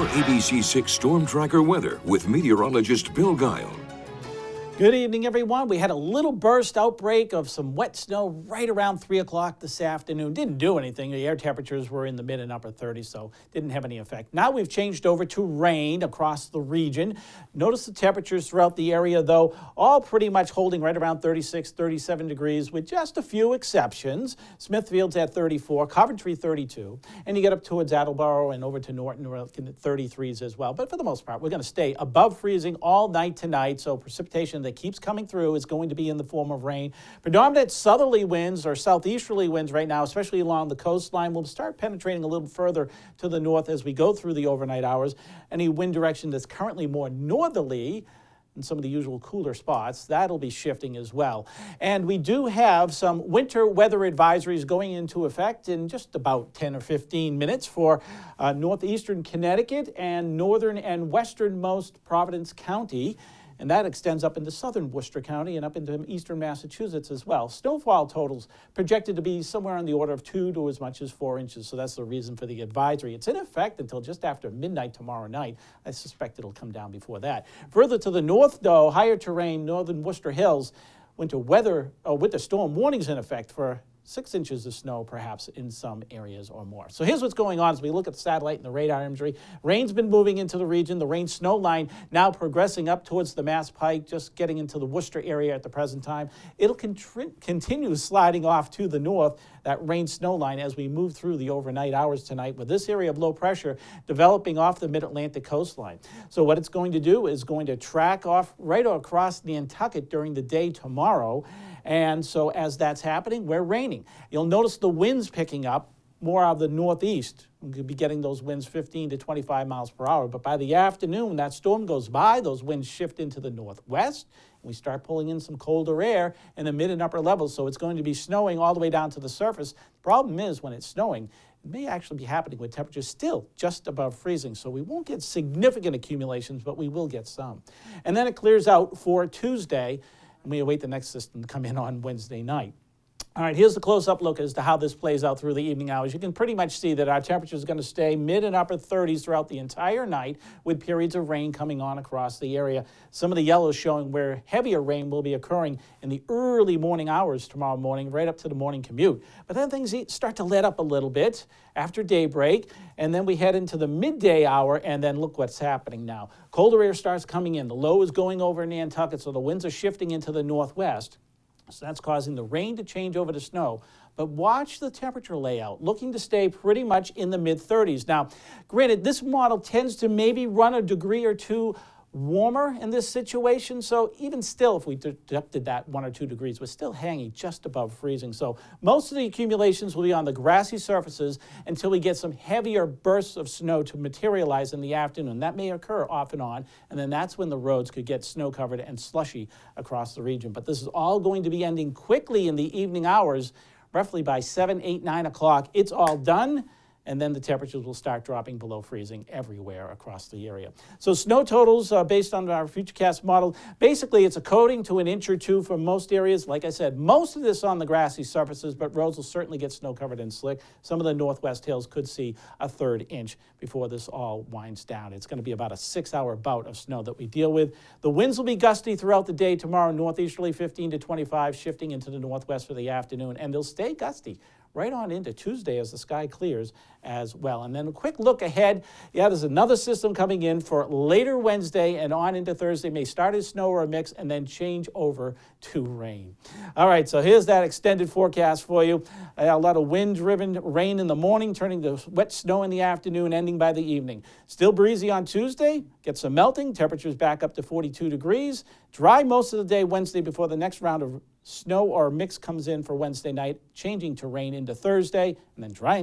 ABC 6 Storm Tracker weather with meteorologist Bill Guile. Good evening, everyone. We had a little burst outbreak of some wet snow right around 3 o'clock this afternoon. Didn't do anything. The air temperatures were in the mid and upper 30s, so didn't have any effect. Now we've changed over to rain across the region. Notice the temperatures throughout the area, though, all pretty much holding right around 36, 37 degrees with just a few exceptions. Smithfield's at 34, Coventry 32, and you get up towards Attleboro and over to Norton, we're looking at 33s as well. But for the most part, we're going to stay above freezing all night tonight, so precipitation that keeps coming through is going to be in the form of rain. Predominant southerly winds or southeasterly winds right now, especially along the coastline, will start penetrating a little further to the north as we go through the overnight hours. Any wind direction that's currently more northerly in some of the usual cooler spots, that'll be shifting as well. And we do have some winter weather advisories going into effect in just about 10 or 15 minutes for northeastern Connecticut and northern and westernmost Providence County. And that extends up into southern Worcester County and up into eastern Massachusetts as well. Snowfall totals projected to be somewhere on the order of 2 to as much as 4 inches, so that's the reason for the advisory. It's in effect until just after midnight tomorrow night. I suspect it'll come down before that. Further to the north, though, higher terrain, northern Worcester Hills, winter storm warnings in effect for 6 inches of snow, perhaps in some areas or more. So here's what's going on as we look at the satellite and the radar imagery. Rain's been moving into the region. The rain snow line now progressing up towards the Mass Pike, just getting into the Worcester area at the present time. It'll continue sliding off to the north, that rain snow line, as we move through the overnight hours tonight, with this area of low pressure developing off the mid-Atlantic coastline. So what it's going to do is going to track off right across Nantucket during the day tomorrow. And so as that's happening, we're raining. You'll notice the winds picking up more out of the northeast. We could be getting those winds 15 to 25 miles per hour. But by the afternoon, that storm goes by, those winds shift into the northwest, and we start pulling in some colder air in the mid and upper levels. So it's going to be snowing all the way down to the surface. The problem is when it's snowing, it may actually be happening with temperatures still just above freezing. So we won't get significant accumulations, but we will get some. And then it clears out for Tuesday, and we await the next system to come in on Wednesday night. All right, here's the close-up look as to how this plays out through the evening hours. You can pretty much see that our temperature is going to stay mid and upper 30s throughout the entire night, with periods of rain coming on across the area. Some of the yellows showing where heavier rain will be occurring in the early morning hours tomorrow morning, right up to the morning commute. But then things start to let up a little bit after daybreak, and then we head into the midday hour, and then look what's happening now. Colder air starts coming in. The low is going over Nantucket, so the winds are shifting into the northwest. So that's causing the rain to change over to snow. But watch the temperature layout, looking to stay pretty much in the mid-30s. Now, granted, this model tends to maybe run a degree or two warmer in this situation. So even still, if we deducted that 1 or 2 degrees, we're still hanging just above freezing. So most of the accumulations will be on the grassy surfaces until we get some heavier bursts of snow to materialize in the afternoon. That may occur off and on, and then that's when the roads could get snow covered and slushy across the region. But this is all going to be ending quickly in the evening hours, roughly by 7, 8, 9 o'clock. It's all done. And then the temperatures will start dropping below freezing everywhere across the area. So snow totals based on our Futurecast model, basically it's a coating to 1 inch or 2 for most areas. Like I said, most of this on the grassy surfaces, but roads will certainly get snow covered and slick. Some of the northwest hills could see a 1/3 inch before this all winds down. It's going to be about a 6-hour bout of snow that we deal with. The winds will be gusty throughout the day tomorrow, northeasterly 15 to 25, shifting into the northwest for the afternoon, and they'll stay gusty right on into Tuesday as the sky clears as well. And then a quick look ahead. Yeah, there's another system coming in for later Wednesday and on into Thursday. May start as snow or a mix and then change over to rain. All right, so here's that extended forecast for you. A lot of wind-driven rain in the morning, turning to wet snow in the afternoon, ending by the evening. Still breezy on Tuesday. Get some melting. Temperatures back up to 42 degrees. Dry most of the day Wednesday before the next round of snow or mix comes in for Wednesday night, changing to rain into Thursday, and then drying